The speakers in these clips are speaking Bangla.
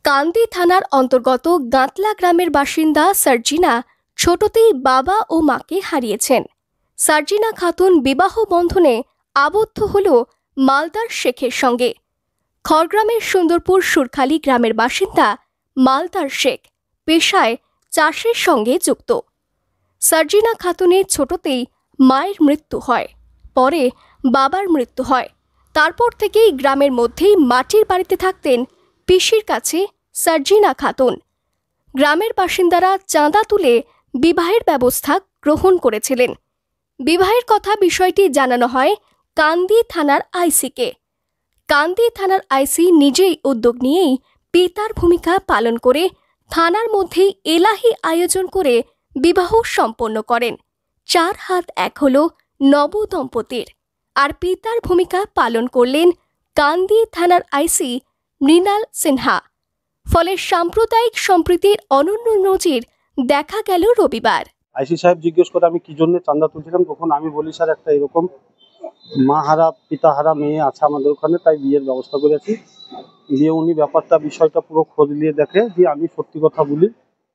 কান্দি থানার অন্তর্গত গাঁতলা গ্রামের বাসিন্দা সার্জিনা ছোটতেই বাবা ও মাকে হারিয়েছেন। সার্জিনা খাতুন বিবাহ বন্ধনে আবদ্ধ হল মালদার শেখের সঙ্গে। খড়গ্রামের সুন্দরপুর সুরখালি গ্রামের বাসিন্দা মালদার শেখ পেশায় চাষের সঙ্গে যুক্ত। সার্জিনা খাতুনের ছোটতেই মায়ের মৃত্যু হয়, পরে বাবার মৃত্যু হয়। তারপর থেকেই গ্রামের মধ্যেই মাটির বাড়িতে থাকতেন পিসির কাছে সার্জিনা খাতুন। গ্রামের বাসিন্দারা চাঁদা তুলে বিবাহের ব্যবস্থা গ্রহণ করেছিলেন। বিবাহের কথা বিষয়টি জানানো হয় কান্দি থানার আইসিকে। কান্দি থানার আইসি নিজেই উদ্যোগ নিয়েই পিতার ভূমিকা পালন করে থানার মধ্যেই এলাহি আয়োজন করে বিবাহ সম্পন্ন করেন। 4 হাত 1 হল নবদম্পতির। আর পিতার ভূমিকা পালন করলেন কান্দি থানার আইসি মৃণাল সিনহা। ফলে সাম্প্রদায়িক সম্প্রীতির অনন্য নজির দেখা গেল রবিবার। আইসি সাহেব জিজ্ঞেস করে আমি কি জন্য চাঁদা তুলছিলাম, তখন আমি বলি স্যার একটা এরকম মা হারা পিতা হারা মেয়ে আছে আমাদের ওখানে, তাই বিয়ের ব্যবস্থা করেছি। দিয়ে উনি বিষয়টা পুরো খোঁজ নিয়ে দেখে যে আমি সত্যি কথা বলি।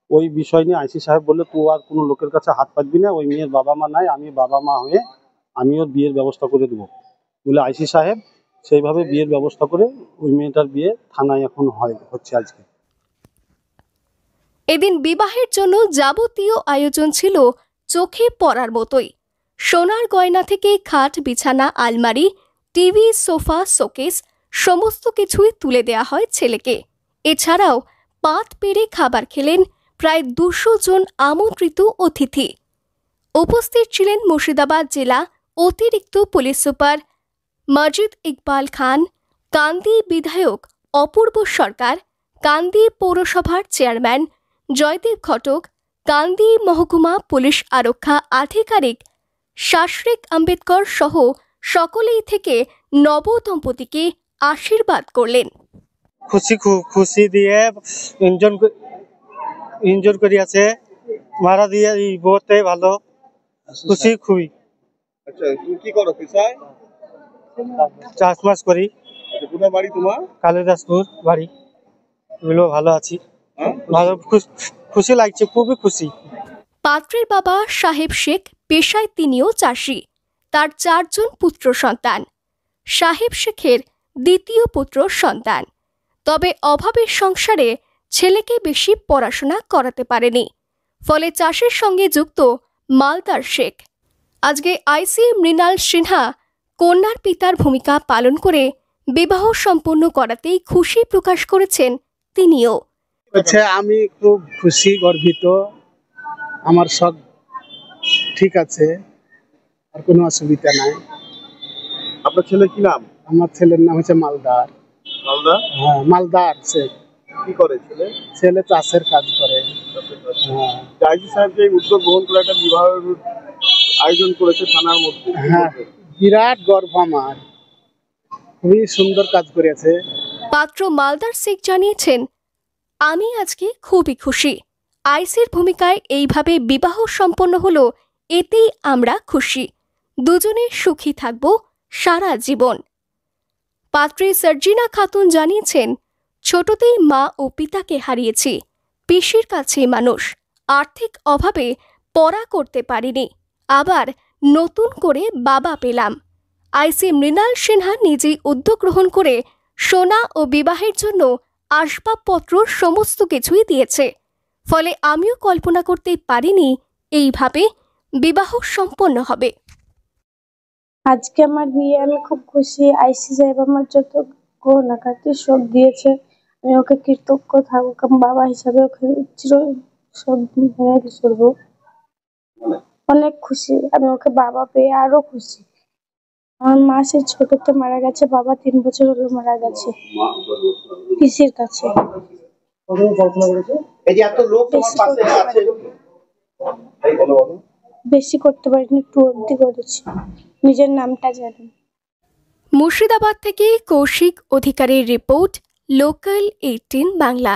ওই বিষয় নিয়ে আইসি সাহেব বললে তুই আর কোনো লোকের কাছে হাত পাতবি না, ওই মেয়ের বাবা মা নাই, আমি বাবা মা হয়ে আমিও বিয়ের ব্যবস্থা করে দেবো বলে আইসি সাহেব সেইভাবে বিয়ের ব্যবস্থা করে ওই মেয়েটার বিয়ে থানায় এখন হচ্ছে আজকে। এদিন বিবাহের জন্য যাবতীয় আয়োজন ছিল চোখে পড়ার মতোই। সোনার গয়না থেকে খাট, বিছানা, আলমারি, টিভি, সোফা, শোকেস সমস্ত কিছুই তুলে দেয়া হয় ছেলেকে। এছাড়াও পাত পেরে খাবার খেলেন প্রায় 200 জন আমন্ত্রিত অতিথি। উপস্থিত ছিলেন মুর্শিদাবাদ জেলা অতিরিক্ত পুলিশ সুপার মজিদ ইকবাল খান, কান্দি বিধায়ক অপূর্ব সরকার, কান্দি পৌরসভার চেয়ারম্যান জয়দেব ঘটক, কান্দি মহকুমা পুলিশ আরক্ষা আধিকারিক শাশরিক আম্বেদকর সহ সকলেই থেকে নবদম্পতিকে আশীর্বাদ করলেন। খুশি দিয়ে এনজয় করিয়াছে, মারা দিয়ে বহুতে ভালো খুশি খুবই। আচ্ছা, তুমি কি করো পেশায়? চাষবাস করি। কোথায় বাড়ি তোমার? কালিদাসপুর বাড়ি। এগুলো ভালো আছি, ভালো খুশি লাগছে, খুবই খুশি। পাত্রের বাবা সাহেব শেখ পেশায় তিনিও চাষি। তার 4 জন পুত্র সন্তান। সাহেব শেখের দ্বিতীয় পুত্র সন্তান। তবে অভাবের সংসারে ছেলেকে বেশি পড়াশোনা করাতে পারেনি। ফলে চাষের সঙ্গে যুক্ত মালদার শেখ। আজকে আইসি মৃণাল সিনহা কন্যার পিতার ভূমিকা পালন করে বিবাহ সম্পন্ন করাতেই খুশি প্রকাশ করেছেন তিনিও। আমি খুব খুশি, গর্বিত। আমার সব ঠিক আছে, আর কোনো অসুবিধা নাই। আপনার ছেলে কি নাম? আমার ছেলের নাম হচ্ছে মালদার। মালদার? হ্যাঁ, মালদার শেখ। কি করে ছেলে? ছেলে চাষের কাজ করে। হ্যাঁ, আইসি সাহেব যে উদ্যোগ গ্রহণ করে একটা বিবাহের আয়োজন করেছে থানার মধ্যে, হ্যাঁ, বিরাট গর্ব আমার, খুবই সুন্দর কাজ করেছে। পাত্র মালদার শেখ জানিয়েছেন, আমি আজকে খুবই খুশি। আইসির ভূমিকায় এইভাবে বিবাহ সম্পন্ন হলো, এতেই আমরা খুশি। দুজনে সুখী থাকব সারা জীবন। পাত্রী সার্জিনা খাতুন জানিয়েছেন, ছোটতেই মা ও পিতাকে হারিয়েছি। পিসির কাছে মানুষ, আর্থিক অভাবে পড়া করতে পারিনি, আবার নতুন করে বাবা পেলাম। আইসি মৃণাল সিনহা নিজেই উদ্যোগ গ্রহণ করে সোনা ও বিবাহের জন্য আসবাবপত্র সমস্ত কিছুই দিয়েছে। ফলে আমিও কল্পনা করতে পারিনি এইভাবে বিবাহ সম্পন্ন হবে। আজকে আমার বিয়ে, আমি খুব খুশি। আইসি সাহেব আমার যত গহনাগাটি সব দিয়েছে, আমি ওকে কৃতজ্ঞ থাকুক। বাবা হিসাবে ওকে সব চলবো। অনেক খুশি আমি ওকে বাবা পেয়ে, আরো খুশি। আমার মা সে ছোটতে মারা গেছে, বাবা 3 বছর হলো মারা গেছে পিসির কাছে। বেশি করতে পারিনি, একটু অবধি করেছি, নিজের নামটা জানি। মুর্শিদাবাদ থেকে কৌশিক অধিকারীর রিপোর্ট, লোকাল 18 বাংলা।